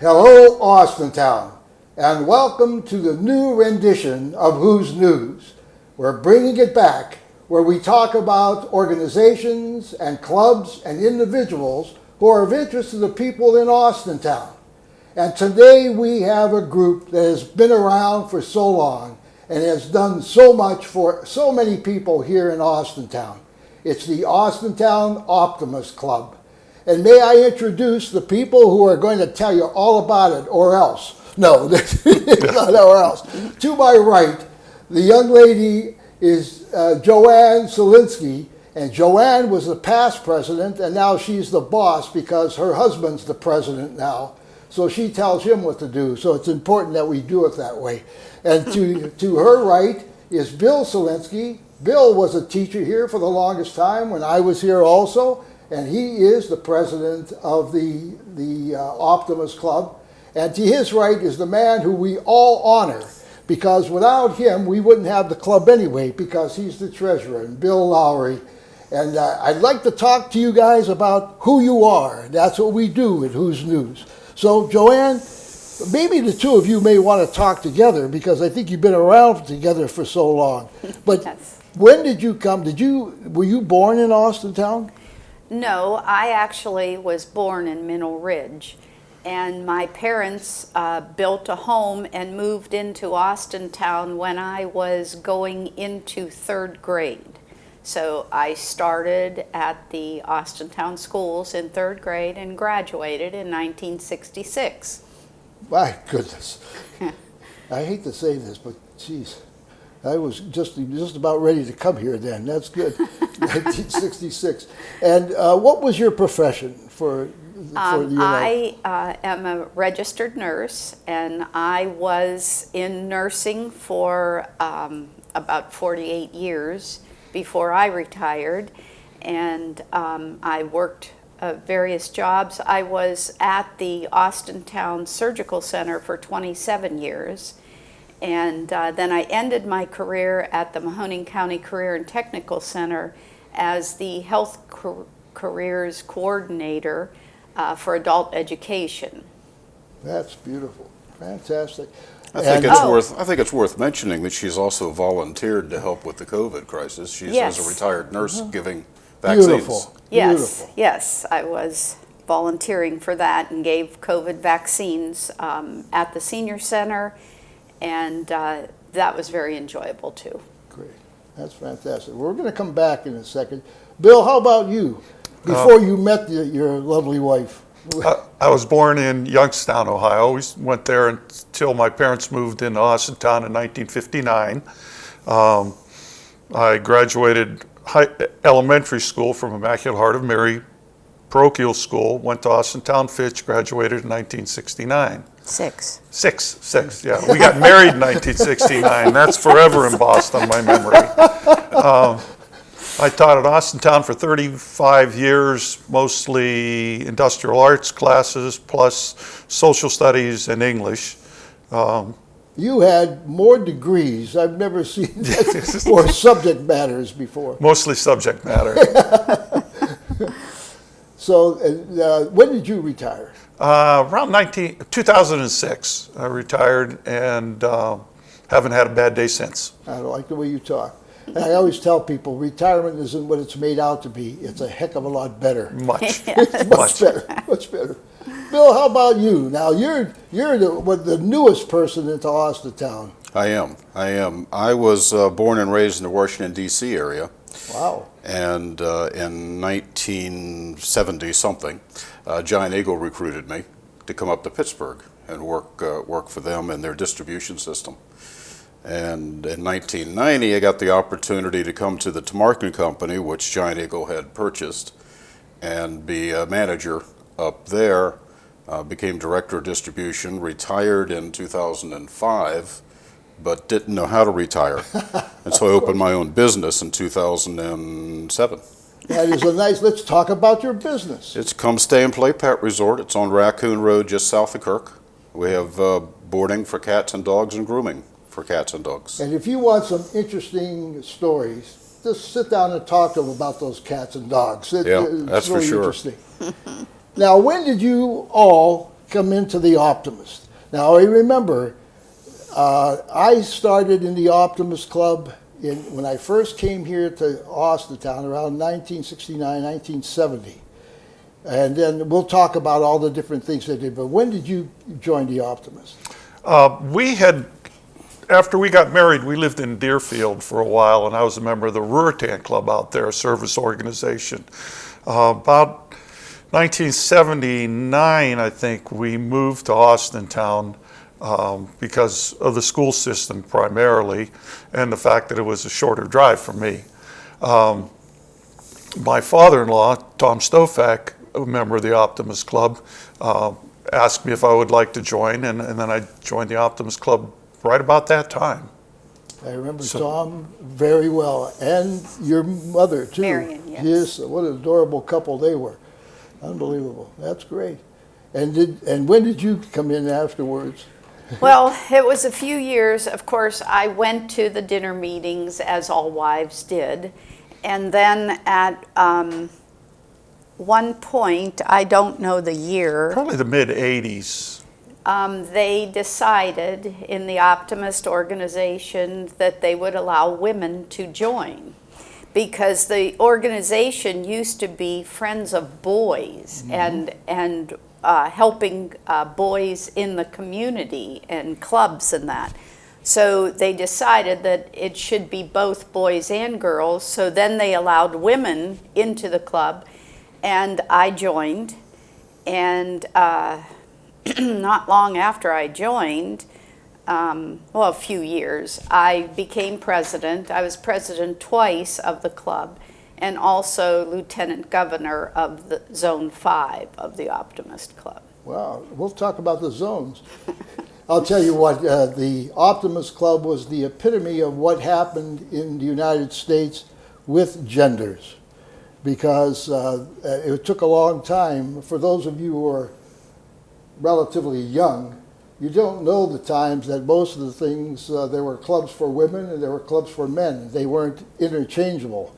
Hello, Austintown, and welcome to the new rendition of Who's News. We're bringing it back, where we talk about organizations and clubs and individuals who are of interest to the people in Austintown. And today we have a group that has been around for so long and has done so much for so many people here in Austintown. It's the Austintown Optimist Club. And may I introduce the people who are going to tell you all about it, or else. No, not or else. To my right, the young lady is Joanne Celinski, and Joanne was the past president, and now she's the boss because her husband's the president now. So she tells him what to do, so it's important that we do it that way. And to her right is Bill Celinski. Bill was a teacher here for the longest time when I was here also, and he is the president of the Optimist Club. And to his right is the man who we all honor, because without him we wouldn't have the club anyway, because he's the treasurer, and Bill Lowry. And I'd like to talk to you guys about who you are. That's what we do at Who's News. So Joanne, maybe the two of you may want to talk together, because I think you've been around together for so long. But yes. When did you come? Were you born in Austintown? No, I actually was born in Mineral Ridge, and my parents built a home and moved into Austintown when I was going into third grade. So I started at the Austintown schools in third grade and graduated in 1966. My goodness. I hate to say this, but geez, I was just about ready to come here then. That's good. 1966. And what was your profession for your life? I am a registered nurse, and I was in nursing for about 48 years before I retired. And I worked various jobs. I was at the Austintown Surgical Center for 27 years. And then I ended my career at the Mahoning County Career and Technical Center as the Health Careers Coordinator for Adult Education. That's beautiful. Fantastic. I think it's worth mentioning that she's also volunteered to help with the COVID crisis. She's as a retired nurse giving vaccines. Beautiful. Yes, Beautiful. Yes, I was volunteering for that and gave COVID vaccines at the senior center. And that was very enjoyable too. Great. That's fantastic. We're going to come back in a second. Bill, how about you? Before you met your lovely wife. I was born in Youngstown, Ohio. We went there until my parents moved into Austintown in 1959. I graduated elementary school from Immaculate Heart of Mary Parochial School, went to Austintown Fitch, graduated in 1969. Six, yeah. We got married in 1969. That's forever embossed on my memory. I taught at Austintown for 35 years, mostly industrial arts classes, plus social studies and English. You had more degrees. I've never seen that, or subject matters before. Mostly subject matter. So when did you retire? Around 2006, I retired and haven't had a bad day since. I like the way you talk. And I always tell people retirement isn't what it's made out to be. It's a heck of a lot better. Much. Much better. Bill, how about you? Now you're the newest person into Austintown. I am. I was born and raised in the Washington, D.C. area. Wow. And in 1970-something, Giant Eagle recruited me to come up to Pittsburgh and work for them and their distribution system. And in 1990, I got the opportunity to come to the Tamarkin Company, which Giant Eagle had purchased, and be a manager up there. Became director of distribution, retired in 2005, but didn't know how to retire. And so I opened my own business in 2007. That is let's talk about your business. It's Come Stay and Play Pet Resort. It's on Raccoon Road, just south of Kirk. We have boarding for cats and dogs and grooming for cats and dogs. And if you want some interesting stories, just sit down and talk to them about those cats and dogs. That's really for sure. Interesting. Now, when did you all come into the Optimist? Now, I remember I started in the Optimist Club when I first came here to Austintown around 1969, 1970. And then we'll talk about all the different things they did. But when did you join the Optimist? After we got married, we lived in Deerfield for a while, and I was a member of the Ruritan Club out there, a service organization. About 1979, I think, we moved to Austintown because of the school system primarily, and the fact that it was a shorter drive for me. My father-in-law, Tom Stofak, a member of the Optimist Club, asked me if I would like to join, and then I joined the Optimist Club right about that time. I remember Tom very well, and your mother too. Marion, yes. Yes, what an adorable couple they were. Unbelievable. That's great. And when did you come in afterwards? Well, it was a few years. Of course, I went to the dinner meetings as all wives did. And then at one point, I don't know the year. Probably the mid-'80s. They decided in the Optimist organization that they would allow women to join, because the organization used to be Friends of Boys, and helping boys in the community and clubs and that. So they decided that it should be both boys and girls. So then they allowed women into the club, and I joined. And not long after I joined, a few years, I became president. I was president twice of the club, and also lieutenant governor of the Zone 5 of the Optimist Club. Wow, we'll talk about the zones. I'll tell you what, the Optimist Club was the epitome of what happened in the United States with genders, because it took a long time. For those of you who are relatively young, you don't know the times that most of the things, there were clubs for women and there were clubs for men. They weren't interchangeable.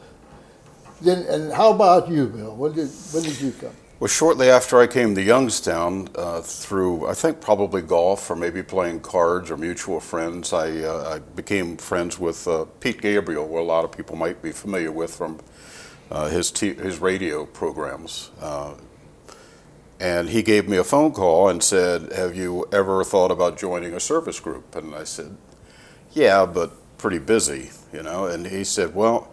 And how about you, Bill? When did you come? Well, shortly after I came to Youngstown, through I think probably golf or maybe playing cards or mutual friends, I became friends with Pete Gabriel, who a lot of people might be familiar with from his radio programs. And he gave me a phone call and said, "Have you ever thought about joining a service group?" And I said, "Yeah, but pretty busy, you know." And he said, "Well,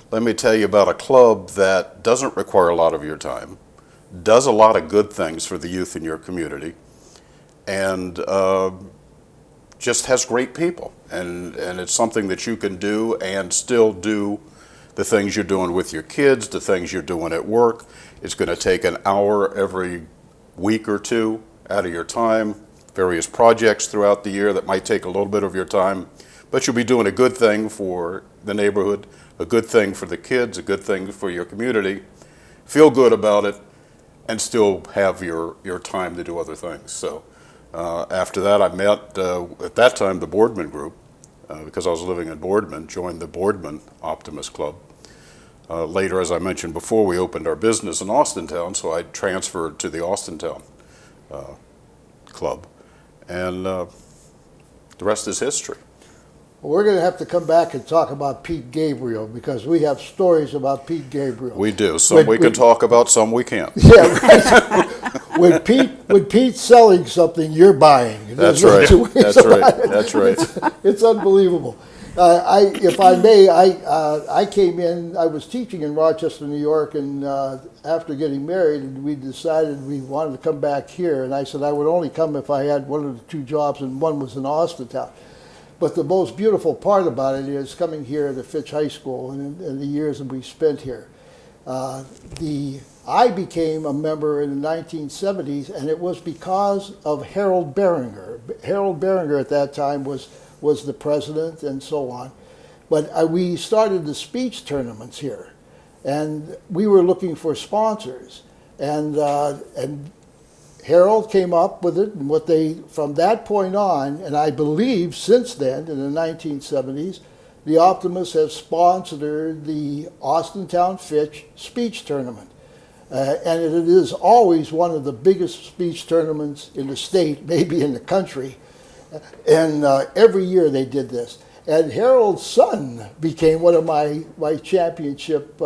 let me tell you about a club that doesn't require a lot of your time, does a lot of good things for the youth in your community, and just has great people. And it's something that you can do and still do the things you're doing with your kids, the things you're doing at work. It's going to take an hour every week or two out of your time, various projects throughout the year that might take a little bit of your time, but you'll be doing a good thing for the neighborhood, a good thing for the kids, a good thing for your community. Feel good about it and still have your time to do other things." So after that, I met, at that time, the Boardman group, because I was living in Boardman, joined the Boardman Optimist Club. Later, as I mentioned before, we opened our business in Austintown, so I transferred to the Austintown Club. And the rest is history. Well, we're going to have to come back and talk about Pete Gabriel, because we have stories about Pete Gabriel. We do. Some we can talk about, some we can't. Yeah, right. When Pete's selling something, you're buying. That's right. That's right. That's right. It's unbelievable. If I may, I came in, I was teaching in Rochester, New York, and after getting married, we decided we wanted to come back here. And I said I would only come if I had one of the two jobs, and one was in Austintown. But the most beautiful part about it is coming here to Fitch High School and the years that we spent here. I became a member in the 1970s, and it was because of Harold Beringer. Harold Beringer at that time was the president and so on. But we started the speech tournaments here, and we were looking for sponsors. And Harold came up with it, and from that point on, and I believe since then, in the 1970s, the Optimist has sponsored the Austintown Fitch speech tournament. And it is always one of the biggest speech tournaments in the state, maybe in the country. And every year they did this. And Harold's son became one of my championship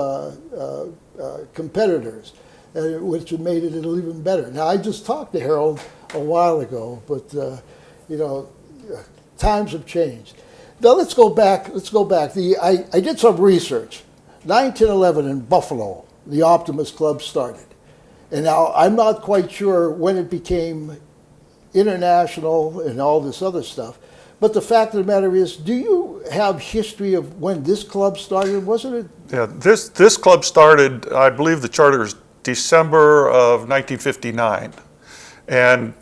competitors, which made it a little even better. Now, I just talked to Harold a while ago, but, you know, times have changed. Now, let's go back. I did some research. 1911 in Buffalo, the Optimist Club started. And now, I'm not quite sure when it became international and all this other stuff. But the fact of the matter is, do you have history of when this club started? Wasn't it? Yeah, this club started, I believe the charter is December of 1959. And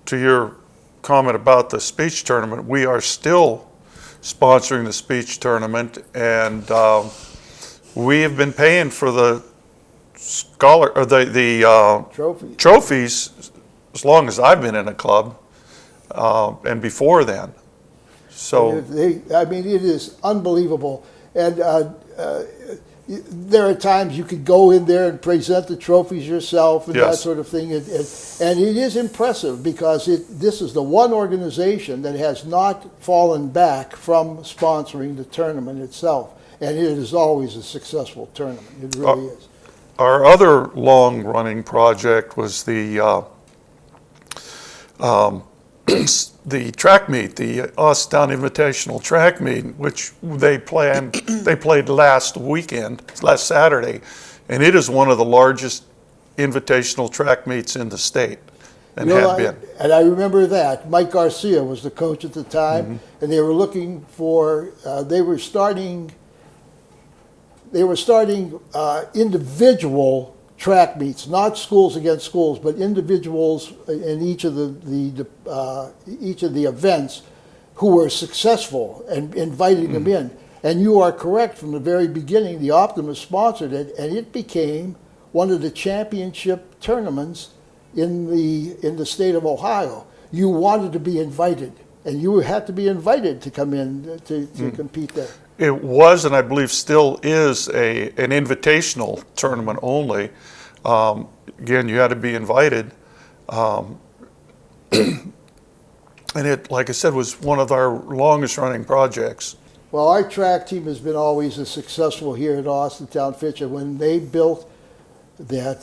to your comment about the speech tournament, we are still sponsoring the speech tournament, and we have been paying for the trophies as long as I've been in a club, and before then. So I mean, it is unbelievable. And there are times you could go in there and present the trophies yourself and that sort of thing. And it is impressive because this is the one organization that has not fallen back from sponsoring the tournament itself. And it is always a successful tournament. It really is. Our other long-running project was the track meet, the Austintown Invitational Track Meet, which they played last Saturday, and it is one of the largest invitational track meets in the state, and had been. And I remember that. Mike Garcia was the coach at the time, and they were looking for, they were starting individual track meets, not schools against schools, but individuals in each of the events who were successful and inviting them in. And you are correct, from the very beginning, the Optimist sponsored it, and it became one of the championship tournaments in the state of Ohio. You wanted to be invited, and you had to be invited to come in to compete there. It was, and I believe still is, an invitational tournament only. Again, you had to be invited. And it, like I said, was one of our longest running projects. Well, our track team has been always as successful here at Austintown Fitch. When they built the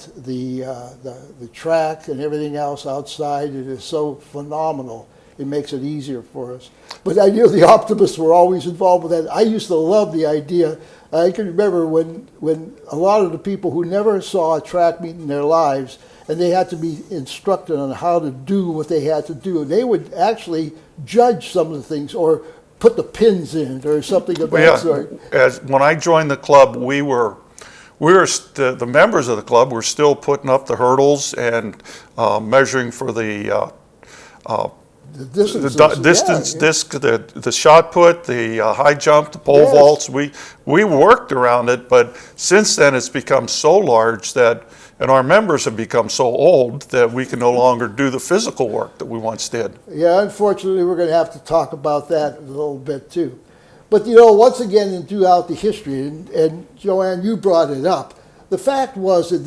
track and everything else outside, it is so phenomenal. It makes it easier for us. But I knew the Optimists were always involved with that. I used to love the idea. I can remember when a lot of the people who never saw a track meet in their lives, and they had to be instructed on how to do what they had to do, they would actually judge some of the things or put the pins in or something of that sort. When I joined the club, the members of the club were still putting up the hurdles and measuring for the distance disc, the shot put, the high jump, the pole vaults. We worked around it, but since then it's become so large that, and our members have become so old that we can no longer do the physical work that we once did. Yeah, unfortunately, we're going to have to talk about that a little bit too. But you know, once again, throughout the history, and Joanne, you brought it up. The fact was that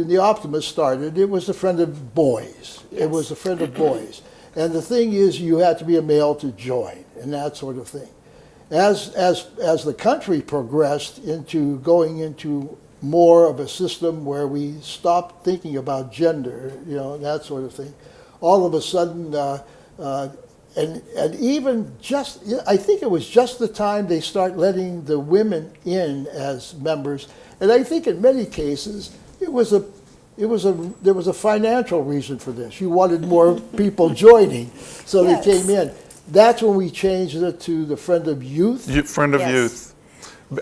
the Optimist started. It was a friend of boys. Yes. It was a friend of boys. And the thing is, you had to be a male to join, and that sort of thing. As the country progressed into going into more of a system where we stopped thinking about gender, you know, that sort of thing, all of a sudden, and even just, I think it was just the time they start letting the women in as members, and I think in many cases there was a financial reason for this. You wanted more people joining, so they came in. That's when we changed it to the Friend of Youth. Friend of Youth.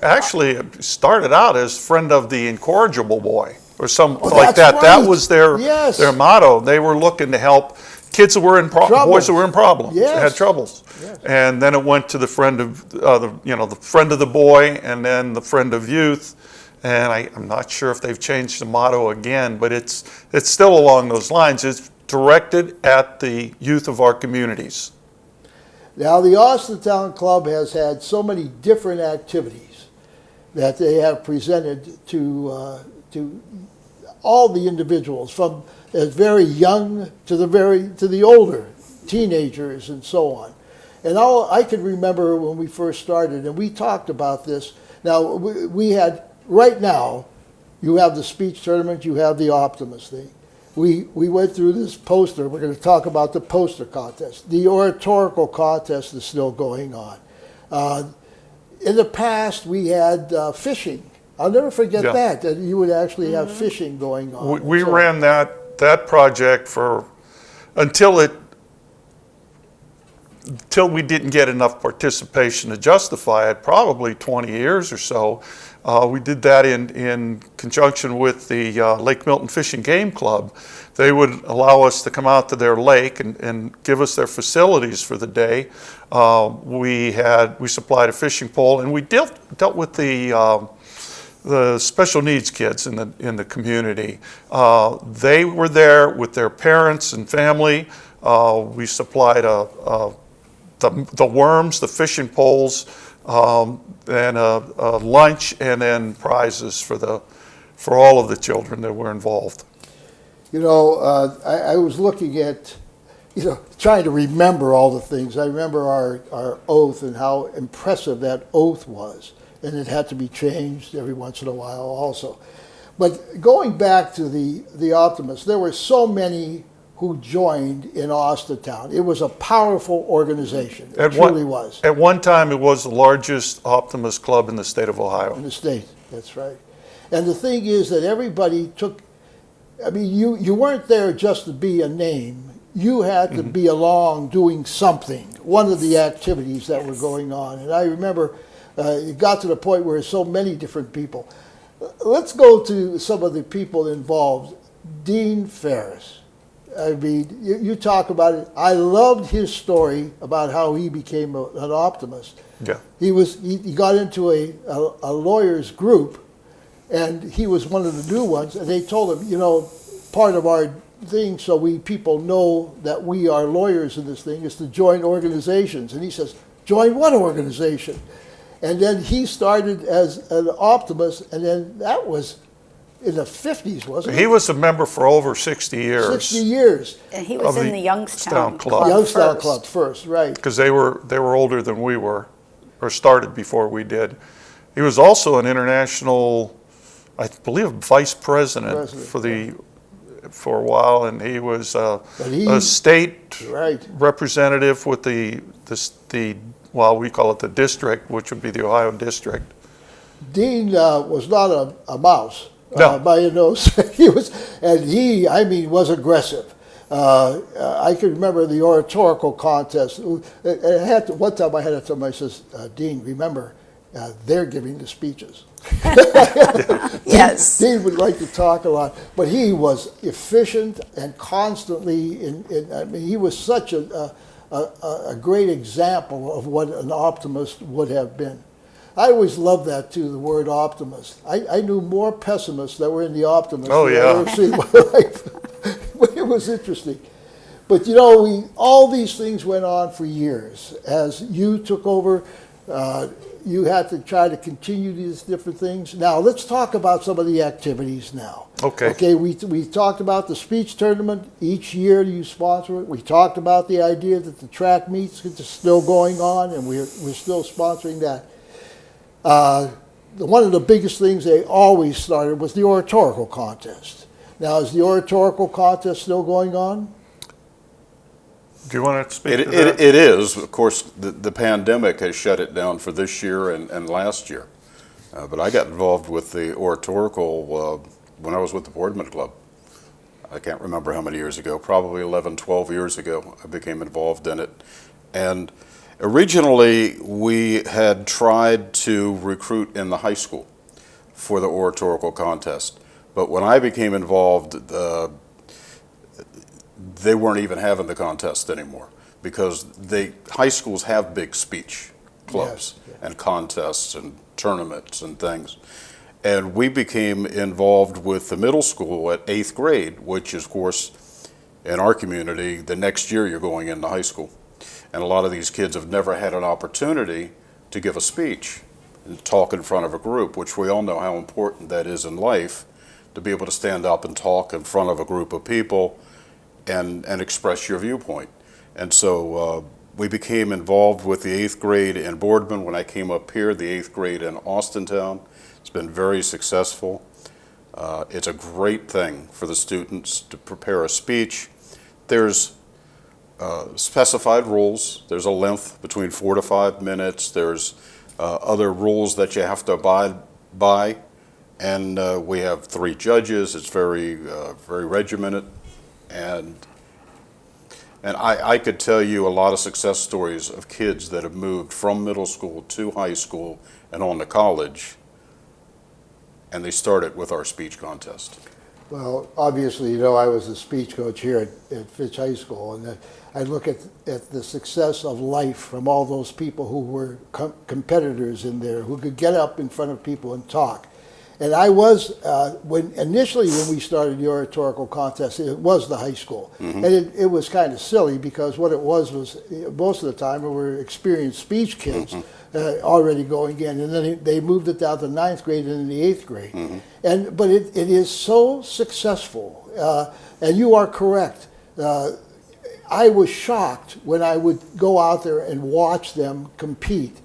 Actually, it started out as Friend of the Incorrigible Boy, or something like that. Right. That was their motto. They were looking to help kids that were in boys that were in problems, had troubles. Yes. And then it went to the Friend of the Friend of the Boy, and then the Friend of Youth. And I'm not sure if they've changed the motto again, but it's still along those lines. It's directed at the youth of our communities. Now, the Austintown Club has had so many different activities that they have presented to all the individuals, from as very young to the older teenagers and so on. And I can remember when we first started, and we talked about this. Now, we had, right now, you have the speech tournament, you have the Optimist thing. We went through this poster. We're going to talk about the poster contest. The Oratorical Contest is still going on. In the past, we had fishing. I'll never forget that you would actually have fishing going on. We ran that project for until we didn't get enough participation to justify it, probably 20 years or so. We did that in conjunction with the Lake Milton Fish and Game Club. They would allow us to come out to their lake and give us their facilities for the day. We supplied a fishing pole, and we dealt with the special needs kids in the community. They were there with their parents and family. We supplied the worms, the fishing poles, and a lunch, and then prizes for all of the children that were involved. You know, I was looking at, trying to remember all the things. I remember our oath and how impressive that oath was, and it had to be changed every once in a while also. But going back to the Optimist, there were so many who joined in Austintown. It was a powerful organization. It truly was. At one time, it was the largest Optimist club in the state of Ohio. In the state, that's right. And the thing is that everybody took, I mean, you weren't there just to be a name. You had to be along doing something, one of the activities that were going on. And I remember it got to the point where so many different people. Let's go to some of the people involved. Dean Ferris. I mean, you talk about it. I loved his story about how he became an Optimist. Yeah. He got into a lawyer's group, and he was one of the new ones. And they told him, part of our thing, so people know that we are lawyers in this thing, is to join organizations. And he says, join what organization? And then he started as an Optimist, and then that was in the 50s, wasn't it? He was a member for over 60 years. 60 years. And he was in the Youngstown Club. Youngstown Club first, right. Because they were older than we were, or started before we did. He was also an international, I believe, vice president for a while, and he was a state representative with the we call it the district, which would be the Ohio district. Dean was not a mouse. No. By your nose. He was aggressive. I can remember the Oratorical Contest. One time I had to tell him, I says, Dean, remember, they're giving the speeches. Yes. Dean would like to talk a lot, but he was efficient and constantly he was such a great example of what an Optimist would have been. I always loved that too, the word Optimist. I knew more pessimists that were in the Optimist than I've ever seen in my life. It was interesting. But all these things went on for years. As you took over, you had to try to continue these different things. Now, let's talk about some of the activities now. Okay, we talked about the speech tournament. Each year you sponsor it. We talked about the idea that the track meets is still going on, and we're still sponsoring that. One of the biggest things they always started was the Oratorical Contest. Now, is the Oratorical Contest still going on? Do you want to speak to that? It is. Of course, the pandemic has shut it down for this year and last year. But I got involved with the Oratorical when I was with the Boardman Club. I can't remember how many years ago, probably 11, 12 years ago, I became involved in it. And originally, we had tried to recruit in the high school for the Oratorical Contest. But when I became involved, they weren't even having the contest anymore because high schools have big speech clubs and contests and tournaments and things. And we became involved with the middle school at 8th grade, which is, of course, in our community, the next year you're going into high school. And a lot of these kids have never had an opportunity to give a speech and talk in front of a group, which we all know how important that is in life, to be able to stand up and talk in front of a group of people and express your viewpoint. And so we became involved with the 8th grade in Boardman when I came up here, the 8th grade in Austintown. It's been very successful. It's a great thing for the students to prepare a speech. There's specified rules. There's a length between 4 to 5 minutes. There's other rules that you have to abide by. And we have 3 judges. It's very regimented. And I could tell you a lot of success stories of kids that have moved from middle school to high school and on to college, and they started with our speech contest. Well, obviously, you know, I was a speech coach here at Fitch High School, and I look at the success of life from all those people who were competitors in there, who could get up in front of people and talk. And I was, initially when we started the Oratorical Contest, it was the high school. Mm-hmm. And it was kind of silly because what it was most of the time we were experienced speech kids already going in. And then they moved it down to 9th grade and in the 8th grade. Mm-hmm. But it is so successful. And you are correct. I was shocked when I would go out there and watch them compete.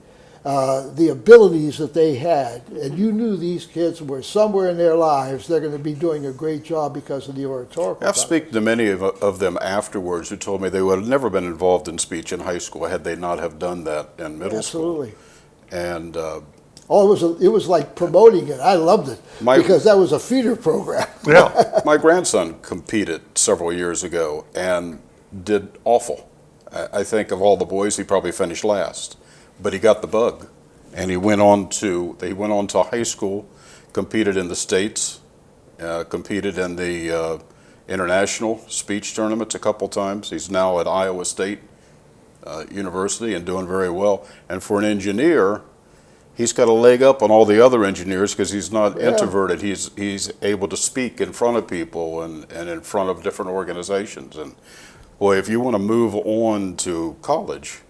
The abilities that they had, and you knew these kids were somewhere in their lives, they're going to be doing a great job because of the oratorical. I've spoken to many of them afterwards who told me they would have never been involved in speech in high school had they not have done that in middle school. Absolutely. And it was like promoting it. I loved it because that was a feeder program. Yeah. My grandson competed several years ago and did awful. I think of all the boys, he probably finished last. But he got the bug, and he went on to high school, competed in the states, competed in the international speech tournaments a couple times. He's now at Iowa State University and doing very well. And for an engineer, he's got a leg up on all the other engineers because he's not introverted. He's able to speak in front of people and in front of different organizations. And boy, if you want to move on to college,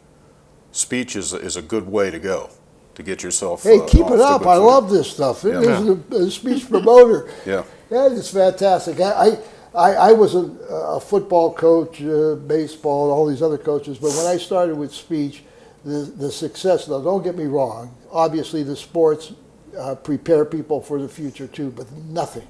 speech is a good way to go to get yourself. Hey, keep it up! I love this stuff. There's a speech promoter. Yeah, that is fantastic. I was a football coach, baseball, all these other coaches. But when I started with speech, the success. Now, don't get me wrong. Obviously, the sports prepare people for the future too. But nothing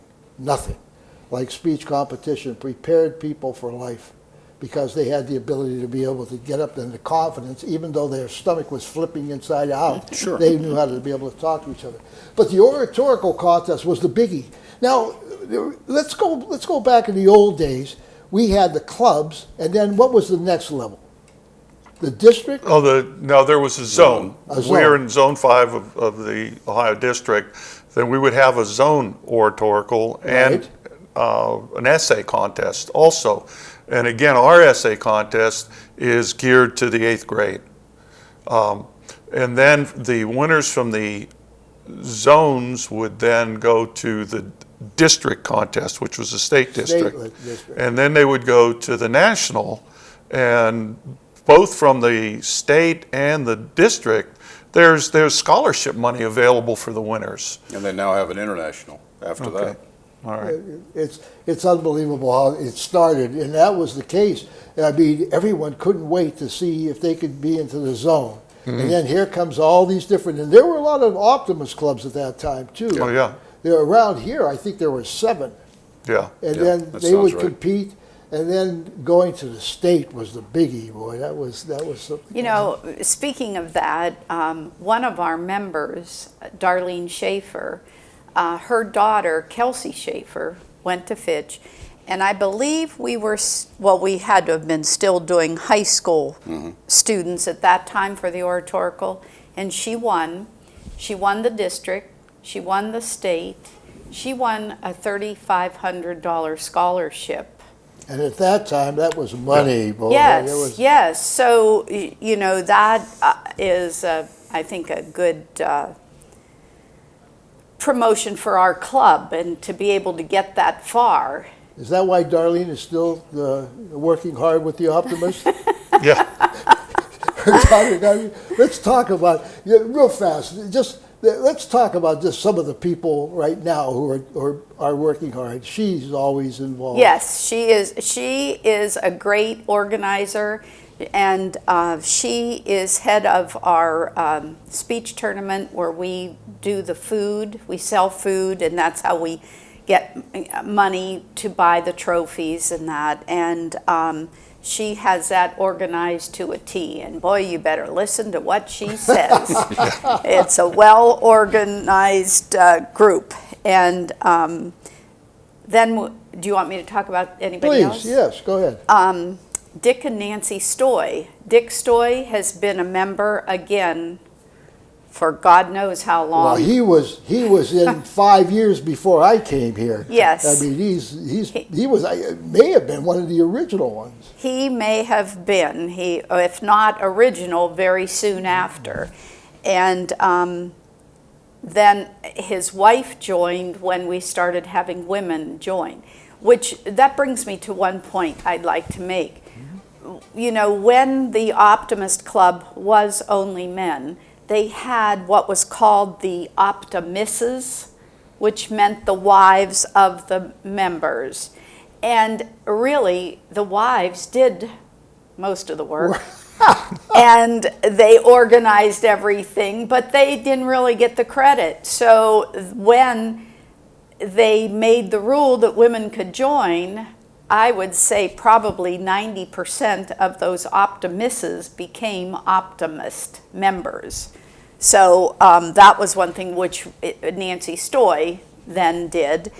like speech competition prepared people for life, because they had the ability to be able to get up and the confidence, even though their stomach was flipping inside out. Sure. They knew how to be able to talk to each other. But the Oratorical Contest was the biggie. Now, let's go back in the old days. We had the clubs, and then what was the next level? The district? No, there was a zone. A zone. We were in Zone 5 of the Ohio District. Then we would have a zone oratorical and an essay contest also. And again, our essay contest is geared to the 8th grade. And then the winners from the zones would then go to the district contest, which was a state district. And then they would go to the national. And both from the state and the district, there's scholarship money available for the winners. And they now have an international after that. All right. It's unbelievable how it started, and that was the case. I mean, everyone couldn't wait to see if they could be into the zone. Mm-hmm. And then here comes all these different, and there were a lot of Optimist clubs at that time too. Oh yeah. They're around here. I think there were 7. Yeah. And then they would compete, and then going to the state was the biggie. Boy, that was something. You know, speaking of that, one of our members, Darlene Schaefer, her daughter, Kelsey Schaefer, went to Fitch, and I believe we had to have been still doing high school students at that time for the Oratorical, and she won. She won the district, she won the state, she won a $3,500 scholarship. And at that time, that was money. Boy. Yes, yes. So, you know, that is, I think, a good promotion for our club, and to be able to get that far. Is that why Darlene is still working hard with the Optimist? Yeah. Let's talk about real fast. Just let's talk about just some of the people right now who are working hard. She's always involved. Yes, she is. She is a great organizer, and she is head of our speech tournament where we do the food. We sell food, and that's how we get money to buy the trophies and that. And she has that organized to a T, and boy, you better listen to what she says. It's a well-organized group. And then, do you want me to talk about anybody else? Please, yes, go ahead. Dick and Nancy Stoy. Dick Stoy has been a member again for God knows how long. Well, he was in 5 years before I came here. Yes. I mean, he was may have been one of the original ones. He may have been, if not original, very soon after. And then his wife joined when we started having women join, which that brings me to one point I'd like to make. You know, when the Optimist Club was only men, they had what was called the Optimisses, which meant the wives of the members. And really, the wives did most of the work. And they organized everything, but they didn't really get the credit. So when they made the rule that women could join, I would say probably 90% of those Optimisses became Optimist members. So that was one thing which Nancy Stoy then did.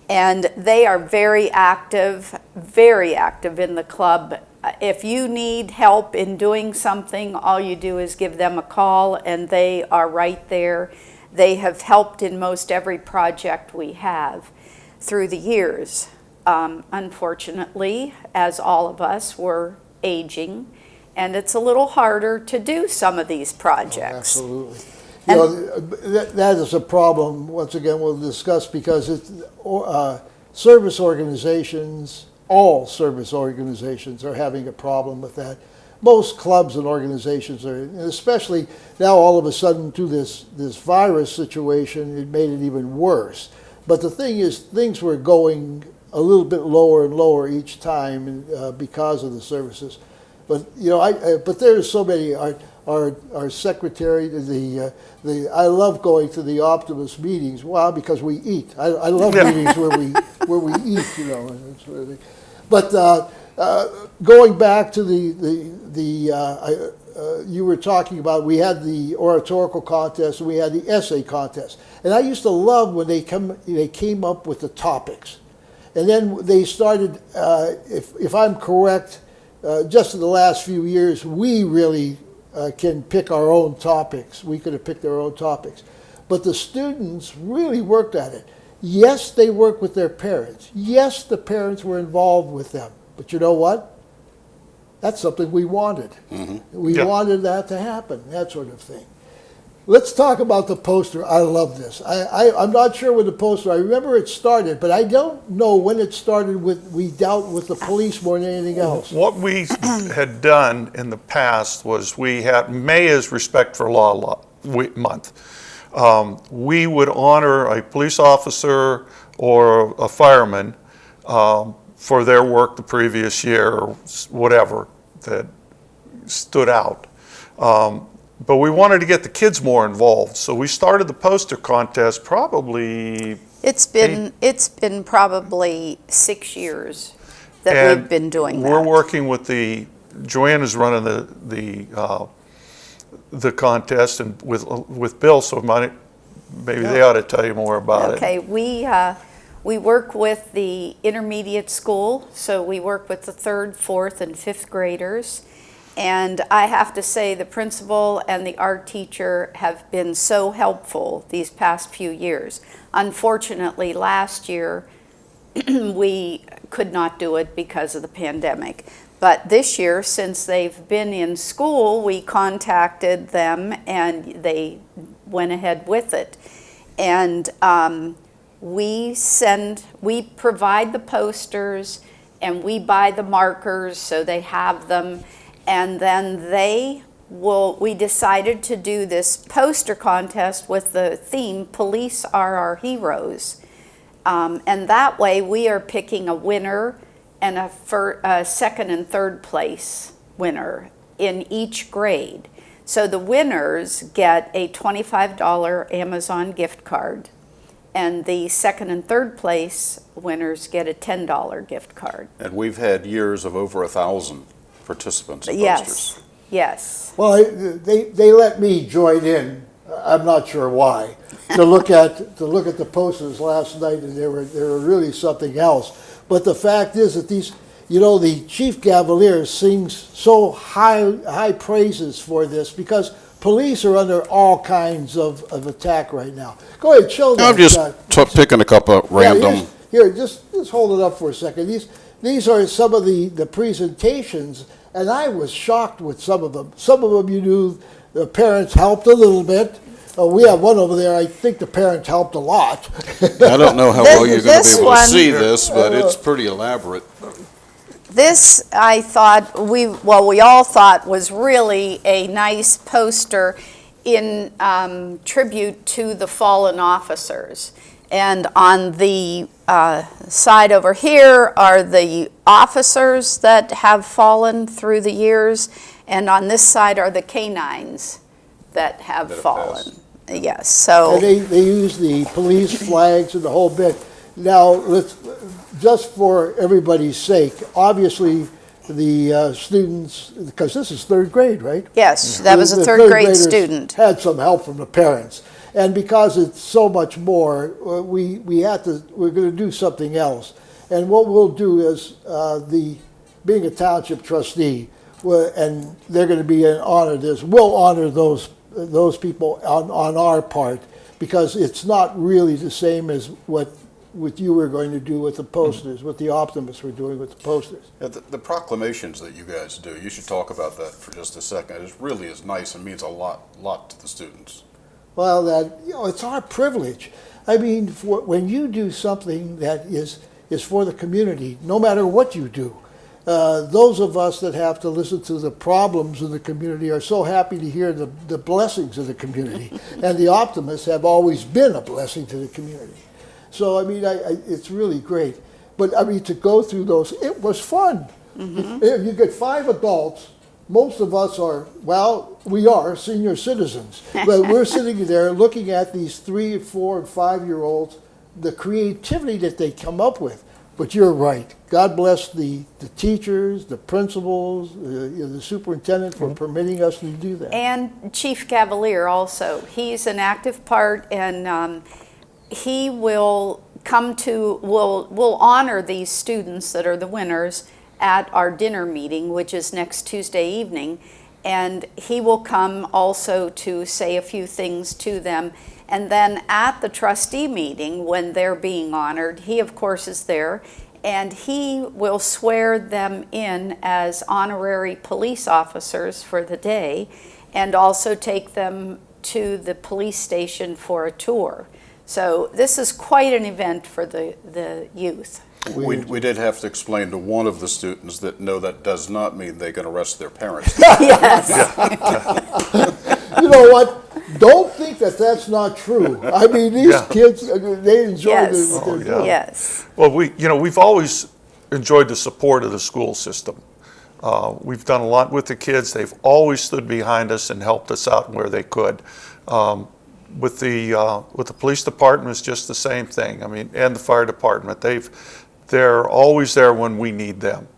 And they are very active in the club. If you need help in doing something, all you do is give them a call, and they are right there. They have helped in most every project we have through the years. Unfortunately, as all of us, we're aging, and it's a little harder to do some of these projects. Oh, absolutely. You know, that is a problem, once again, we'll discuss, because it's, service organizations, all service organizations are having a problem with that. Most clubs and organizations are, and especially now all of a sudden through this virus situation, it made it even worse. But the thing is, things were going a little bit lower and lower each time because of the services. But you know, but there's so many. Our secretary, I love going to the Optimist meetings. Well, because we eat. I love meetings where we eat. You know, and that sort of thing. But going back to you were talking about, we had the Oratorical Contest and we had the essay contest, and I used to love when they came up with the topics. And then they started, if I'm correct, just in the last few years, we really can pick our own topics. We could have picked our own topics. But the students really worked at it. Yes, they worked with their parents. Yes, the parents were involved with them. But you know what? That's something we wanted. Mm-hmm. We wanted that to happen, that sort of thing. Let's talk about the poster. I love this. I'm not sure when the poster, I remember it started, but I don't know when it started we dealt with the police more than anything else. What we had done in the past was we had, May is Respect for Law Month. We would honor a police officer or a fireman for their work the previous year or whatever that stood out. But we wanted to get the kids more involved, so we started the poster contest probably... It's been probably 6 years that we've been doing that. We're working with Joanne is running the contest and with Bill, so maybe they ought to tell you more about it. Okay, we work with the intermediate school, so we work with the 3rd, 4th, and 5th graders. And I have to say the principal and the art teacher have been so helpful these past few years. Unfortunately, last year we could not do it because of the pandemic. But this year, since they've been in school, we contacted them and they went ahead with it. And we provide the posters and we buy the markers so they have them. And then they we decided to do this poster contest with the theme, Police Are Our Heroes. And that way we are picking a winner and a second and third place winner in each grade. So the winners get a $25 Amazon gift card, and the second and third place winners get a $10 gift card. And we've had years of over 1,000 participants in Yes, posters. yes. Well, they let me join in. I'm not sure why. To look at the posters last night, and they were really something else. But the fact is that these, the Chief Cavalier sings so high praises for this, because police are under all kinds of attack right now. Go ahead, show that. I'm just picking a couple random. Yeah, here, just hold it up for a second. These are some of the presentations, and I was shocked with some of them. Some of them, the parents helped a little bit. We have one over there. I think the parents helped a lot. I don't know how well you're going to be able to see this, but it's pretty elaborate. This, I thought, we all thought was really a nice poster in tribute to the fallen officers. And on the side over here are the officers that have fallen through the years, and on this side are the canines that have fallen. Passed. Yes, so. And they use the police flags and the whole bit. Now, just for everybody's sake, obviously the students, because this is third grade, right? Yes, that was a third grade student. Had some help from the parents. And because it's so much more, we're going to do something else. And what we'll do is, being a township trustee, and they're going to be honored as, we'll honor those people on our part, because it's not really the same as what you were going to do with the posters, what the Optimists were doing with the posters. Yeah, the proclamations that you guys do, you should talk about that for just a second. It really is nice and means a lot to the students. Well, it's our privilege. I mean, when you do something that is for the community, no matter what you do, those of us that have to listen to the problems of the community are so happy to hear the blessings of the community. And the Optimists have always been a blessing to the community. So, I mean, it's really great. But, I mean, to go through those, it was fun. Mm-hmm. You get 5 adults. Most of us we are senior citizens. But we're sitting there looking at these 3, 4, and 5-year-olds, the creativity that they come up with. But you're right. God bless the teachers, the principals, the superintendent for permitting us to do that. And Chief Cavalier also. He's an active part, and he will we'll honor these students that are the winners at our dinner meeting, which is next Tuesday evening. And he will come also to say a few things to them. And then at the trustee meeting, when they're being honored, he of course is there, and he will swear them in as honorary police officers for the day, and also take them to the police station for a tour. So this is quite an event for the youth. We did have to explain to one of the students that no, that does not mean they can arrest their parents. Yes. You know what? Don't think that that's not true. I mean, these kids, they enjoy Yes. Yes. Well, we've always enjoyed the support of the school system. We've done a lot with the kids. They've always stood behind us and helped us out where they could. With the police department, it's just the same thing. I mean, and the fire department, they're always there when we need them.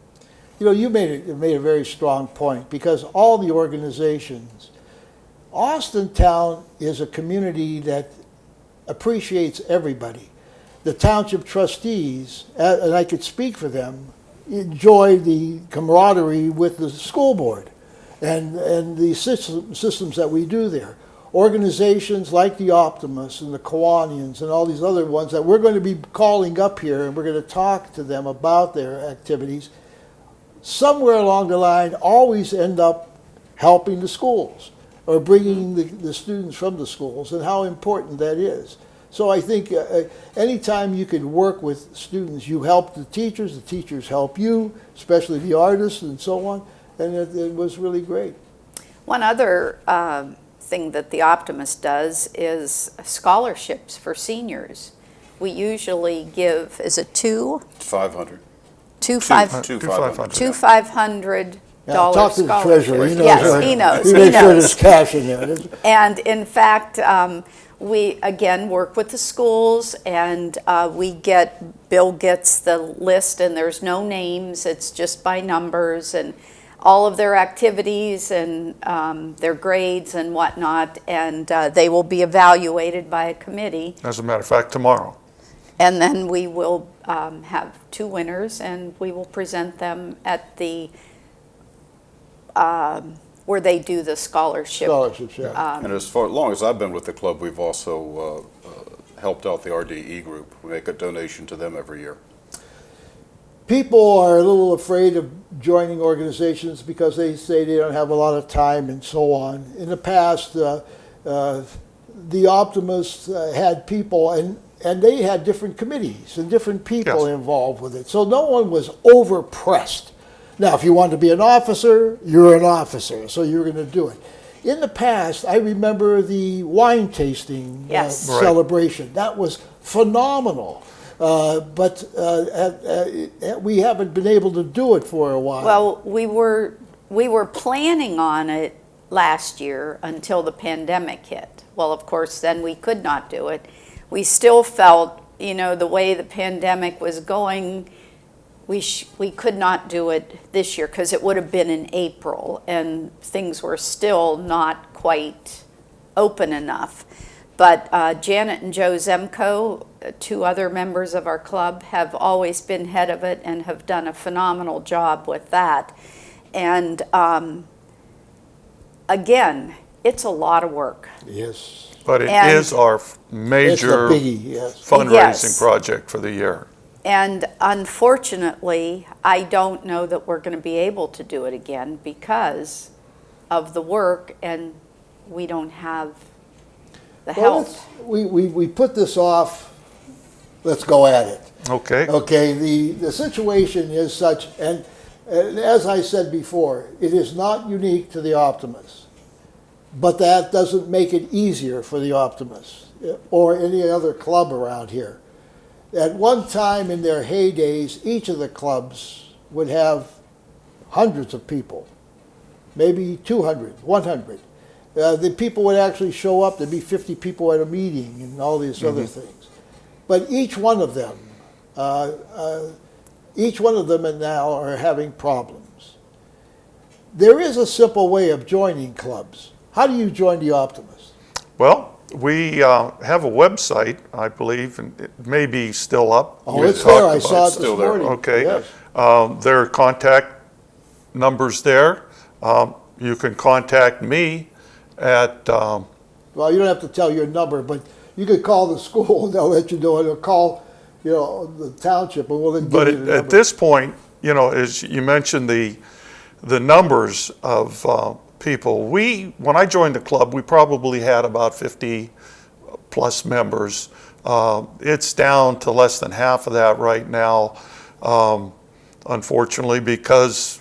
You know, you made a very strong point, because all the organizations, Austintown is a community that appreciates everybody. The township trustees, and I could speak for them, enjoy the camaraderie with the school board and the systems that we do there. Organizations like the Optimus and the Kiwanians and all these other ones that we're going to be calling up here, and we're going to talk to them about their activities, somewhere along the line always end up helping the schools or bringing the students from the schools, and how important that is. So I think anytime you can work with students, you help the teachers help you, especially the artists and so on, and it was really great. One other thing that the Optimist does is scholarships for seniors. We usually give, is it two? 500. Two $500 talk to the scholarships. treasurer. He knows Yes, where- he knows. He He makes sure knows. there's cash in there. And in fact, we again work with the schools, and Bill gets the list, and there's no names, it's just by numbers, and all of their activities and their grades and whatnot, and they will be evaluated by a committee. As a matter of fact, tomorrow. And then we will have two winners, and we will present them at the where they do the Scholarships, yeah. And as long as I've been with the club, we've also helped out the RDE group. We make a donation to them every year. People are a little afraid of joining organizations because they say they don't have a lot of time and so on. In the past, the Optimists had people, and they had different committees and different people Yes. involved with it. So no one was overpressed. Now, if you want to be an officer, you're an officer, so you're going to do it. In the past, I remember the wine tasting Yes. Right. celebration. That was phenomenal. But we haven't been able to do it for a while. Well, we were planning on it last year until the pandemic hit. Well, of course, then we could not do it. We still felt, the way the pandemic was going, we could not do it this year because it would have been in April and things were still not quite open enough. But Janet and Joe Zemko, two other members of our club, have always been head of it and have done a phenomenal job with that. And again, it's a lot of work. Yes. But it And- is our major It's a biggie, yes. fundraising Yes. project for the year. And unfortunately, I don't know that we're going to be able to do it again because of the work, and we don't have the help. We put this off. Let's go at it. Okay. Okay, the situation is such, and as I said before, it is not unique to the Optimists, but that doesn't make it easier for the Optimists or any other club around here. At one time in their heydays, each of the clubs would have hundreds of people, maybe 200, 100. The people would actually show up. There'd be 50 people at a meeting and all these other things. But each one of them now are having problems. There is a simple way of joining clubs. How do you join the Optimist? Well, we have a website, I believe, and it may be still up. Oh, We it's talked there. I about saw it it's this still there. morning. Okay. Yes. There are contact numbers there. You can contact me at, Well, you don't have to tell your number, but you could call the school and they'll let you know it, or call, the township, and we'll then give but you the number. at this point, as you mentioned the numbers of people, when I joined the club, we probably had about 50 plus members. It's down to less than half of that right now, unfortunately, because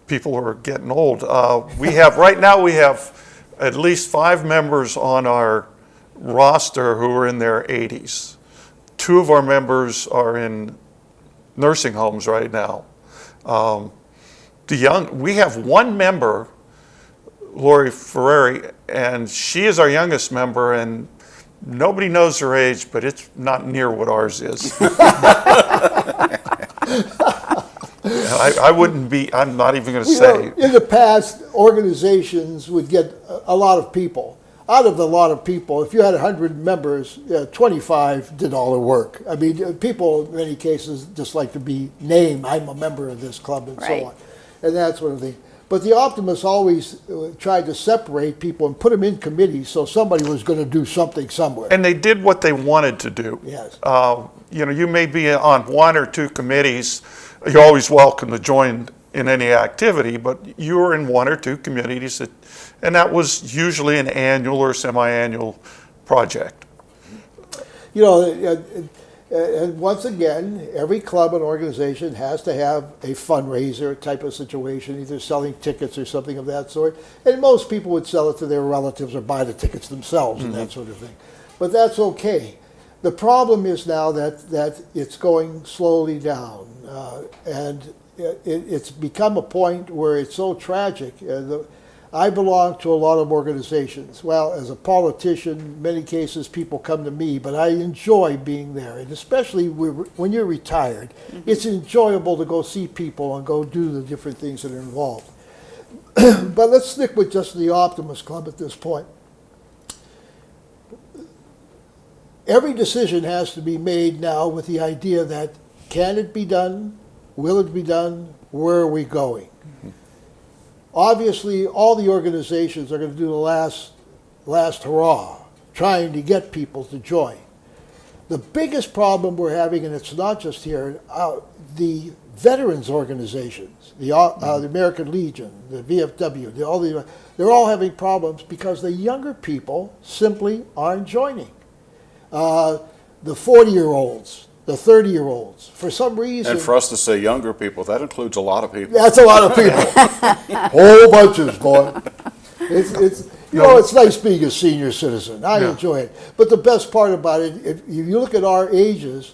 people are getting old. Right now we have at least 5 members on our roster who are in their 80s. 2 of our members are in nursing homes right now. We have 1 member, Lori Ferrari, and she is our youngest member, and nobody knows her age, but it's not near what ours is. I'm not even going to say. In the past, organizations would get a lot of people. Out of the lot of people, if you had 100 members, 25 did all the work. I mean, people in many cases just like to be named, I'm a member of this club and Right. so on. And that sort of thing. But the Optimists always tried to separate people and put them in committees so somebody was going to do something somewhere. And they did what they wanted to do. Yes. You may be on 1 or 2 committees. You're always welcome to join in any activity, but you were in 1 or 2 committees, and that was usually an annual or semi-annual project. And once again, every club and organization has to have a fundraiser type of situation, either selling tickets or something of that sort. And most people would sell it to their relatives or buy the tickets themselves and that sort of thing. But that's okay. The problem is now that it's going slowly down. And it's become a point where it's so tragic. I belong to a lot of organizations. Well, as a politician, in many cases people come to me, but I enjoy being there. And especially when you're retired, it's enjoyable to go see people and go do the different things that are involved. But let's stick with just the Optimist Club at this point. Every decision has to be made now with the idea that, can it be done? Will it be done? Where are we going? Obviously, all the organizations are going to do the last hurrah, trying to get people to join. The biggest problem we're having, and it's not just here, the veterans organizations, the American Legion, the VFW, they're all having problems because the younger people simply aren't joining. The 40-year-olds, the 30-year-olds, for some reason. And for us to say younger people, that includes a lot of people. That's a lot of people. Whole bunches, boy. It's nice being a senior citizen. I enjoy it. But the best part about it, if you look at our ages,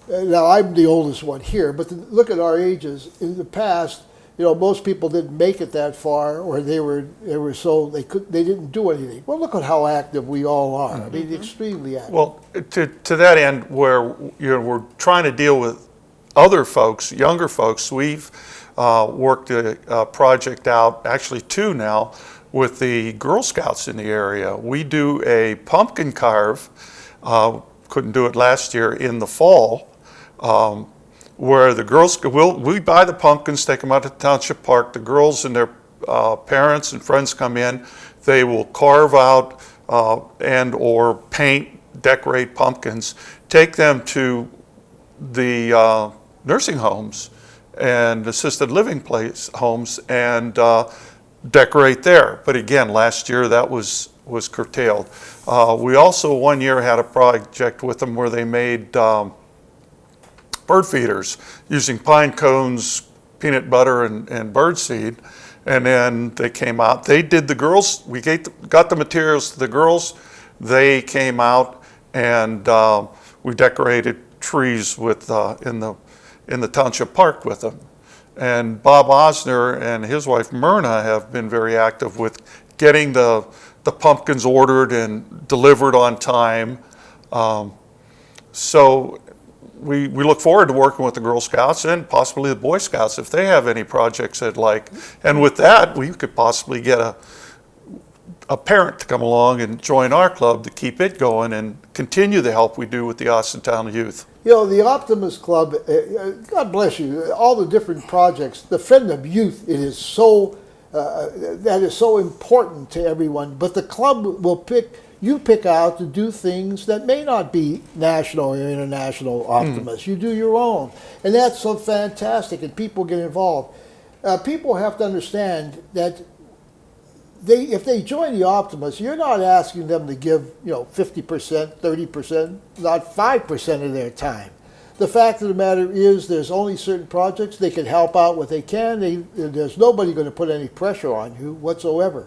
now I'm the oldest one here, but look at our ages. In the past, most people didn't make it that far, or they didn't do anything. Well, look at how active we all are. I mean, extremely active. Well, to that end, where we're trying to deal with other folks, younger folks, we've worked a project out, actually two now, with the Girl Scouts in the area. We do a pumpkin carve. Couldn't do it last year in the fall. Where the girls, we buy the pumpkins, take them out to the township park. The girls and their parents and friends come in. They will carve out and or paint, decorate pumpkins, take them to the nursing homes and assisted living homes and decorate there. But again, last year that was curtailed. We also one year had a project with them where they made bird feeders using pine cones, peanut butter, and bird seed. And then they came out. They did the girls. We got the materials to the girls. They came out and we decorated trees with in the township park with them. And Bob Osner and his wife Myrna have been very active with getting the pumpkins ordered and delivered on time. So we look forward to working with the Girl Scouts and possibly the Boy Scouts if they have any projects they'd like. And with that, we could possibly get a parent to come along and join our club to keep it going and continue the help we do with the Austintown youth. The Optimist Club, God bless you, all the different projects, the Friend of Youth, it is so, that is so important to everyone. But the club will pick out to do things that may not be national or international Optimists. You do your own. And that's so fantastic, and people get involved. People have to understand that if they join the Optimists, you're not asking them to give 50%, 30%, not 5% of their time. The fact of the matter is there's only certain projects. They can help out what they can. There's nobody going to put any pressure on you whatsoever.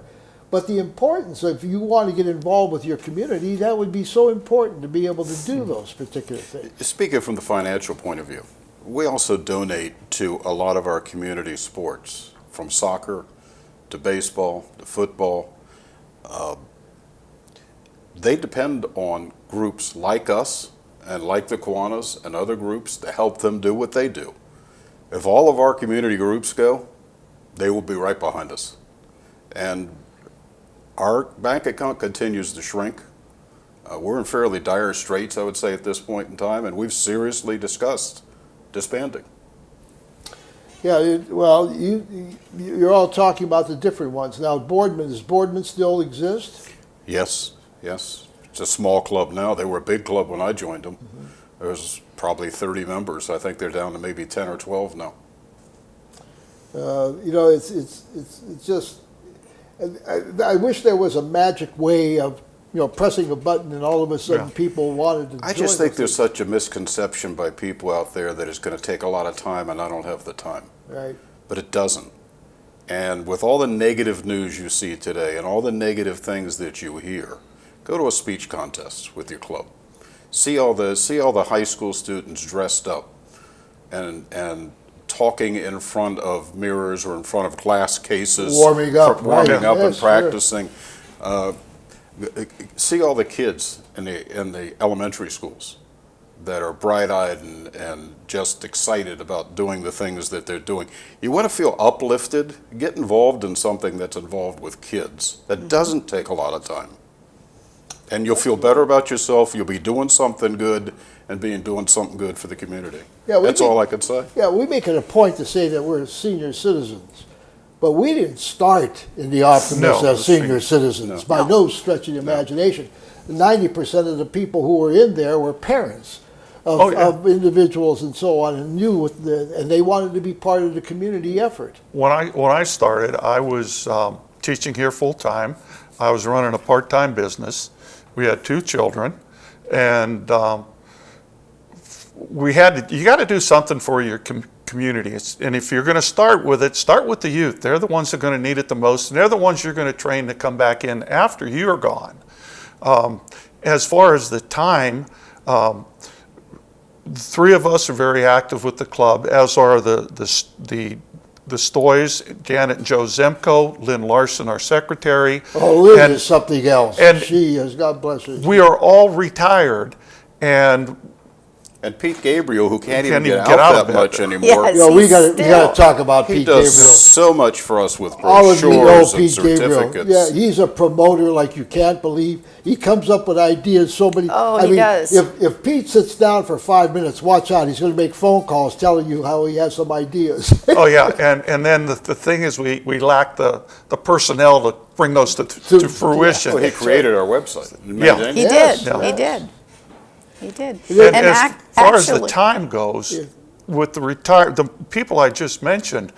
But the importance of, if you want to get involved with your community, that would be so important to be able to do those particular things. Speaking from the financial point of view, we also donate to a lot of our community sports, from soccer to baseball to football. They depend on groups like us and like the Kiwanis and other groups to help them do what they do. If all of our community groups go, they will be right behind us. And our bank account continues to shrink. We're in fairly dire straits, I would say, at this point in time, and we've seriously discussed disbanding. Yeah, well, you're all talking about the different ones. Now, does Boardman still exist? Yes. It's a small club now. They were a big club when I joined them. There's probably 30 members. I think they're down to maybe 10 or 12 now. It's just, I wish there was a magic way of pressing a button and all of a sudden people wanted to join. I just think there's such a misconception by people out there that it's going to take a lot of time and I don't have the time. Right. But it doesn't. And with all the negative news you see today and all the negative things that you hear, go to a speech contest with your club. See all the high school students dressed up and talking in front of mirrors or in front of glass cases, warming up and practicing. See all the kids in the elementary schools that are bright-eyed and just excited about doing the things that they're doing. You want to feel uplifted? Get involved in something that's involved with kids. That doesn't take a lot of time. And you'll feel better about yourself. You'll be doing something good and doing something good for the community. Yeah, that's all I could say. Yeah, we make it a point to say that we're senior citizens. But we didn't start in the Optimist as senior citizens, by no stretch of the imagination. 90% of the people who were in there were parents of individuals and so on, and and they wanted to be part of the community effort. When I started, I was teaching here full time. I was running a part-time business. We had 2 children, and you got to do something for your community. And if you're going to start with it, start with the youth. They're the ones that are going to need it the most, and they're the ones you're going to train to come back in after you're gone. As far as the time, the 3 of us are very active with the club, as are the Stoys, Janet and Joe Zemko, Lynn Larson, our secretary. Oh, Lynn is something else. And she is, God bless her. We are all retired, and Pete Gabriel, who can't even get out that much anymore. Yes, we got to talk about Pete Gabriel. He does so much for us with All of you know brochures and Pete Gabriel. certificates. Yeah, he's a promoter like you can't believe. He comes up with ideas so many. Oh, I he mean, does. If Pete sits down for 5 minutes, watch out. He's going to make phone calls telling you how he has some ideas. Oh yeah, and then the thing is we lack the personnel to bring those to fruition. Well, he created our website. Yeah. He did. He did. He did. And as far as the time goes, with the people I just mentioned,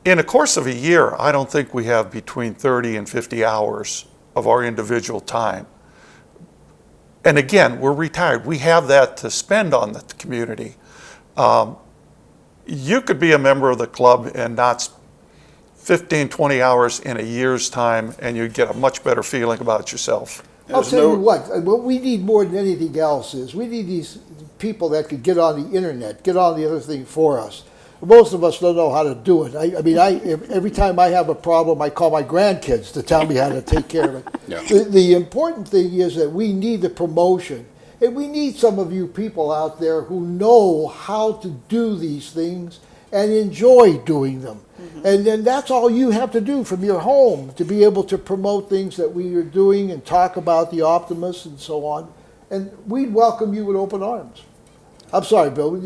in the course of a year, I don't think we have between 30 and 50 hours of our individual time. And again, we're retired. We have that to spend on the community. You could be a member of the club and not 15, 20 hours in a year's time, and you'd get a much better feeling about yourself. I'll tell you what we need more than anything else is we need these people that could get on the internet, get on the other thing for us. Most of us don't know how to do it. Every time I have a problem, I call my grandkids to tell me how to take care of it. Yeah. The important thing is that we need the promotion. And we need some of you people out there who know how to do these things and enjoy doing them. Mm-hmm. And then that's all you have to do from your home to be able to promote things that we are doing and talk about the Optimus and so on. And we'd welcome you with open arms. I'm sorry, Bill.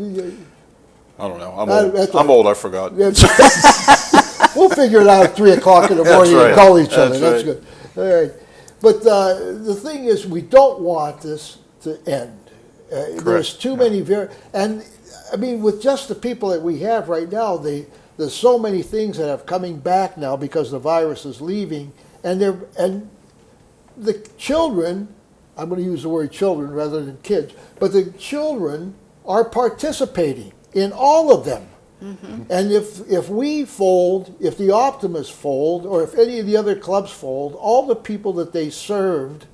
I don't know. I'm old. I forgot. We'll figure it out at 3 o'clock in the morning and call each other. That's good. All right. But the thing is, we don't want this to end. There's too many with just the people that we have right now, there's so many things that are coming back now because the virus is leaving, and the children, I'm going to use the word children rather than kids, but the children are participating in all of them. Mm-hmm. And if we fold, if the Optimists fold, or if any of the other clubs fold, all the people that they served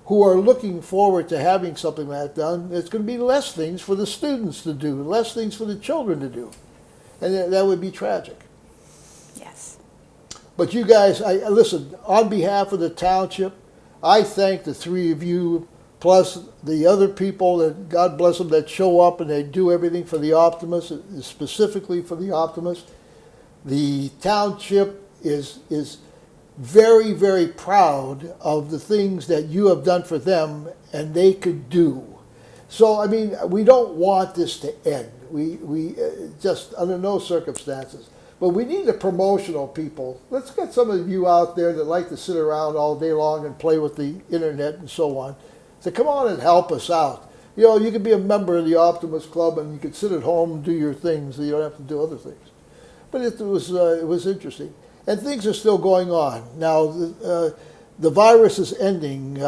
who are looking forward to having something like that done, it's going to be less things for the students to do, less things for the children to do. And that would be tragic. Yes. But you guys, listen, on behalf of the township, I thank the 3 of you, plus the other people that, God bless them, that show up and they do everything for the Optimist, specifically for the Optimist. The township is very, very proud of the things that you have done for them and they could do. So, we don't want this to end. We just, under no circumstances. But we need the promotional people. Let's get some of you out there that like to sit around all day long and play with the internet and so on. So come on and help us out. You could be a member of the Optimist Club and you could sit at home and do your things. So you don't have to do other things. But it was interesting. And things are still going on. Now, the virus is ending.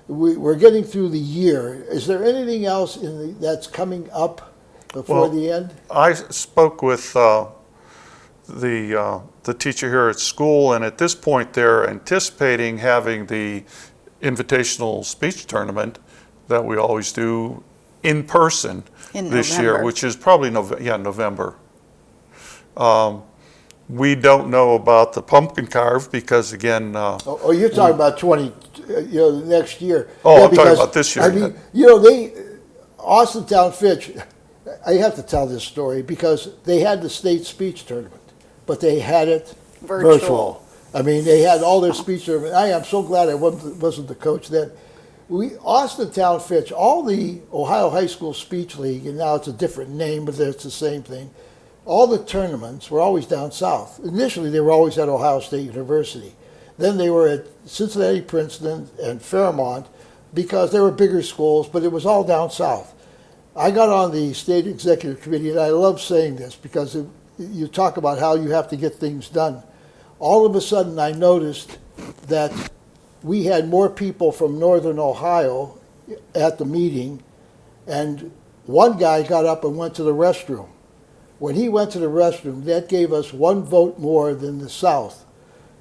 We're getting through the year. Is there anything else that's coming up before the end? I spoke with the teacher here at school, and at this point they're anticipating having the invitational speech tournament that we always do in person this year, which is probably November. We don't know about the pumpkin carve because, again... you're talking about the next year. Oh, I'm talking about this year. I mean, Austintown Fitch, I have to tell this story because they had the state speech tournament, but they had it virtual. I mean, they had all their speech tournament. I am so glad I wasn't the coach then. Austintown Fitch, all the Ohio High School Speech League, and now it's a different name, but it's the same thing. All the tournaments were always down south. Initially, they were always at Ohio State University. Then they were at Cincinnati, Princeton, and Fairmont because they were bigger schools, but it was all down south. I got on the state executive committee, and I love saying this because you talk about how you have to get things done. All of a sudden, I noticed that we had more people from northern Ohio at the meeting, and one guy got up and went to the restroom. When he went to the restroom, that gave us one vote more than the South.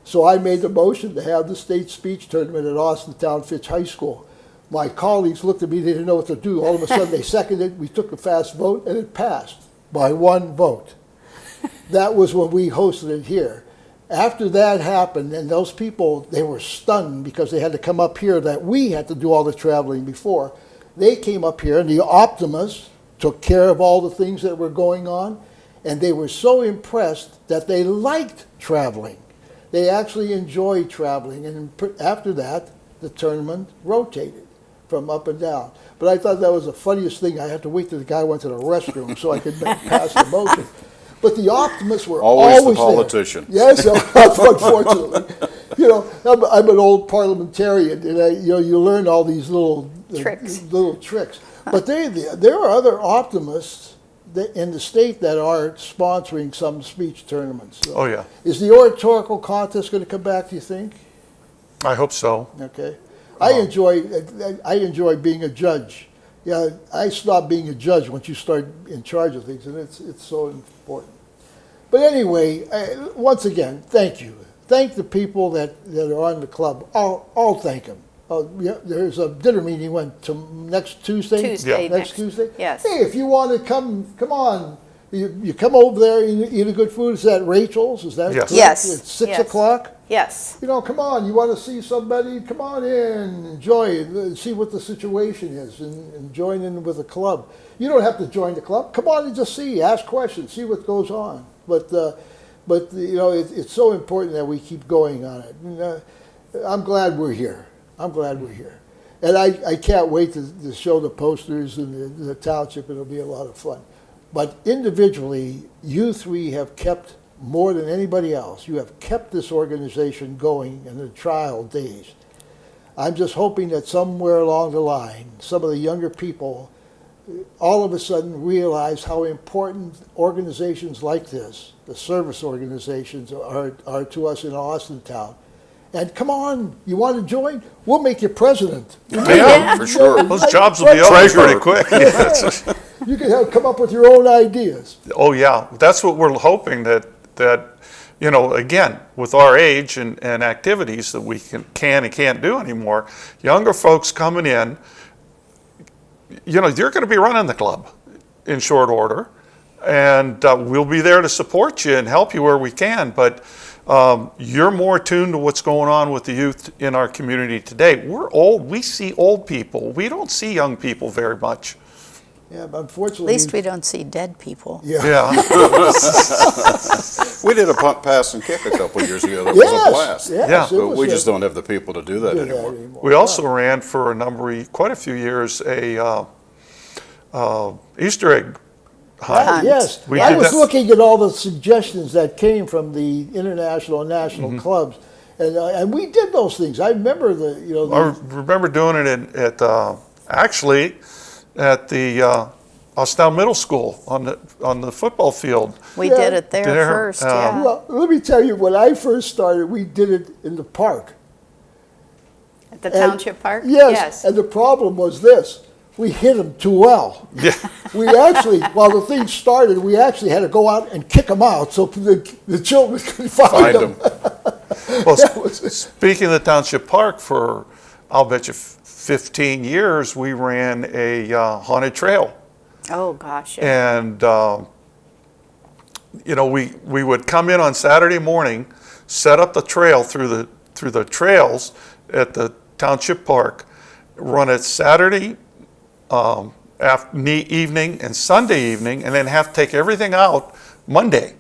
So I made the motion to have the state speech tournament at Austintown Fitch High School. My colleagues looked at me, they didn't know what to do. All of a sudden they seconded it, we took a fast vote, and it passed by one vote. That was when we hosted it here. After that happened, and those people, they were stunned because they had to come up here, that we had to do all the traveling before. They came up here, and the Optimus took care of all the things that were going on, and they were so impressed that they liked traveling. They actually enjoyed traveling, and after that, the tournament rotated from up and down. But I thought that was the funniest thing. I had to wait till the guy went to the restroom so I could pass the motion. But the Optimists were always the politician. There. Yes, unfortunately. I'm an old parliamentarian, and you learn all these little tricks. But there are other Optimists in the state that are sponsoring some speech tournaments. So oh, yeah. Is the Oratorical Contest going to come back, do you think? I hope so. Okay. I enjoy being a judge. Yeah, I stopped being a judge once you start in charge of things, and it's so important. But anyway, once again, thank you. Thank the people that are on the club. I'll thank them. There's a dinner meeting next Tuesday. Next Tuesday. Yes. Hey, if you want to come on. You come over there and eat a good food. Is that Rachel's? Is that correct? Yes. It's 6 o'clock? Yes. Come on. You want to see somebody? Come on in, enjoy it, see what the situation is, and join in with the club. You don't have to join the club. Come on and just see, ask questions, see what goes on. But it's so important that we keep going on it. And, I'm glad we're here. And I can't wait to show the posters in the township. It'll be a lot of fun. But individually, you three have kept, more than anybody else, you have kept this organization going in the trial days. I'm just hoping that somewhere along the line, some of the younger people all of a sudden realize how important organizations like this, the service organizations, are to us in Austintown. And come on, you want to join? We'll make you president. Yeah, for sure. Those jobs will be over pretty quick. You can come up with your own ideas. Oh yeah, that's what we're hoping that again, with our age and activities that we can and can't do anymore, younger folks coming in, you're going to be running the club in short order, and we'll be there to support you and help you where we can. But you're more attuned to what's going on with the youth in our community today. We're old. We see old people. We don't see young people very much. Yeah, but unfortunately... At least we don't see dead people. Yeah. We did a punt, pass, and kick a couple of years ago. That was a blast. Yes, But we just don't have the people to do that anymore. We also ran for quite a few years, a Easter egg hunt. Yes, I was looking at all the suggestions that came from the international and national clubs, and we did those things. I remember I remember doing it at the Austintown Middle School on the football field. We did it there first. Well, let me tell you, when I first started, we did it in the park. At the township park? Yes, and the problem was this. We hit them too well. Yeah. We actually, while the thing started, we actually had to go out and kick them out so the children could find them. Well, speaking of the township park, for, I'll bet you 15 years, we ran a haunted trail. Oh, gosh. Yeah. And, you know, we would come in on Saturday morning, set up the trail through the trails at the township park, run it Saturday evening and Sunday evening, and then have to take everything out Monday.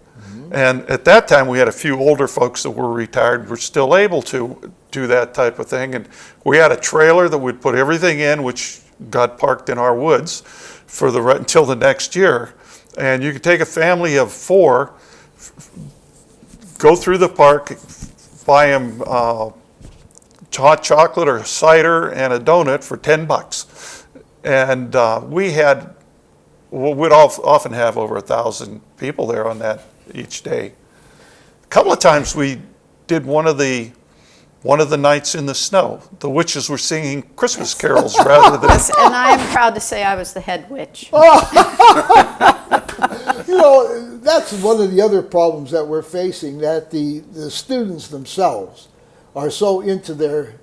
And at that time, we had a few older folks that were retired, were still able to do that type of thing. And we had a trailer that we'd put everything in, which got parked in our woods for until the next year. And you could take a family of 4, go through the park, buy them hot chocolate or cider and a donut for $10. And we'd often have over 1,000 people there on that each day. A couple of times we did one of the nights in the snow. The witches were singing Christmas carols rather than. Yes, and I am proud to say I was the head witch. You know, that's one of the other problems that we're facing, that the students themselves are so into their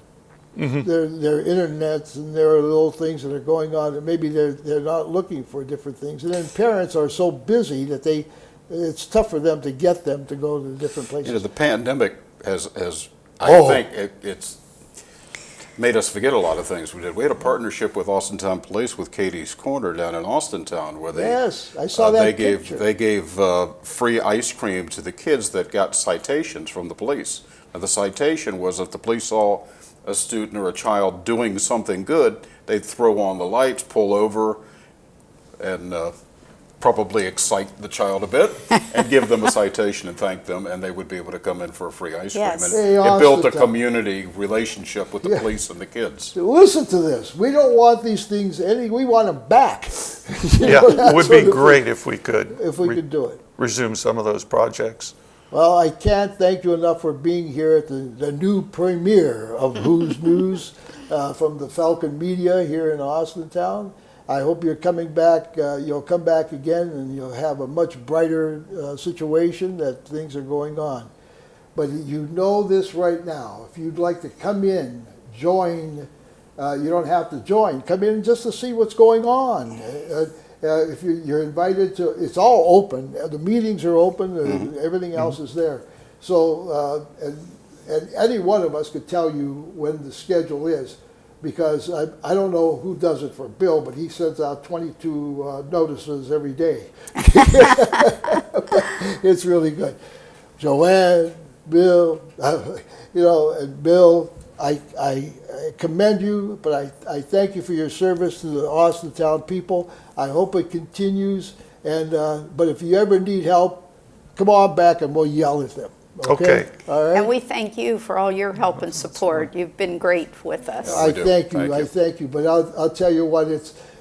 internets and their little things that are going on, and maybe they're not looking for different things. And then parents are so busy that it's tough for them to get them to go to different places. You know, the pandemic has I think it's made us forget a lot of things we did. We had a partnership with Austintown Police with Katie's Corner down in Austintown, where they I saw that picture. They gave free ice cream to the kids that got citations from the police. Now, the citation was if the police saw a student or a child doing something good, they'd throw on the lights, pull over, and probably excite the child a bit and give them a citation and thank them, and they would be able to come in for a free ice cream. Yes. And Hey, it built a Austintown. community relationship with the police and the kids. Listen to this. We don't want these things we want them back. Yeah, it would be great if we could. If we could do it. Resume some of those projects. Well, I can't thank you enough for being here at the new premiere of Who's News from the Falcon Media here in Austintown. I hope you're coming back, you'll come back again, and you'll have a much brighter situation, that things are going on. But you know this right now. If you'd like to come in, join, you don't have to join. Come in just to see what's going on. If you're invited to, it's all open. The meetings are open, and everything else is there. So, and any one of us could tell you when the schedule is, because I don't know who does it for Bill, but he sends out 22 notices every day. It's really good. Joanne, Bill, and Bill, I commend you, but I thank you for your service to the Austintown people. I hope it continues, but if you ever need help, come on back and we'll yell at them. Okay. All right. And we thank you for all your help and support. You've been great with us. I thank you. Thank I you. thank you. But I'll tell you what,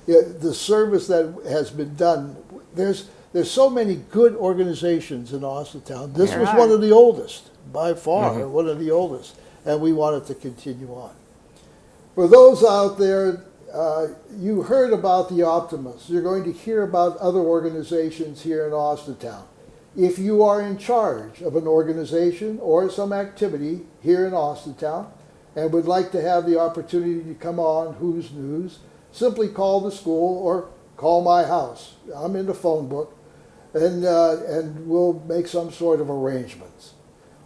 the service that has been done. There's so many good organizations in Austintown. This was one of the oldest, by far, one of the oldest, and we want it to continue on. For those out there, you heard about the Optimist. You're going to hear about other organizations here in Austintown. If you are in charge of an organization or some activity here in Austintown and would like to have the opportunity to come on Who's News, simply call the school or call my house. I'm in the phone book, and we'll make some sort of arrangements.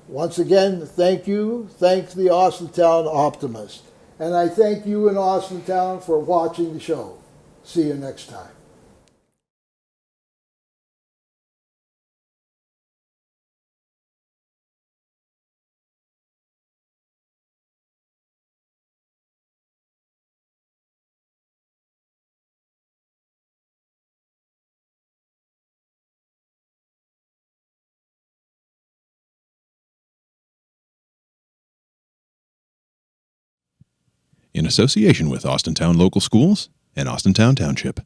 Once again, thank you. Thanks the Austintown Optimist. And I thank you in Austintown for watching the show. See you next time. In association with Austintown Local Schools and Austintown Township.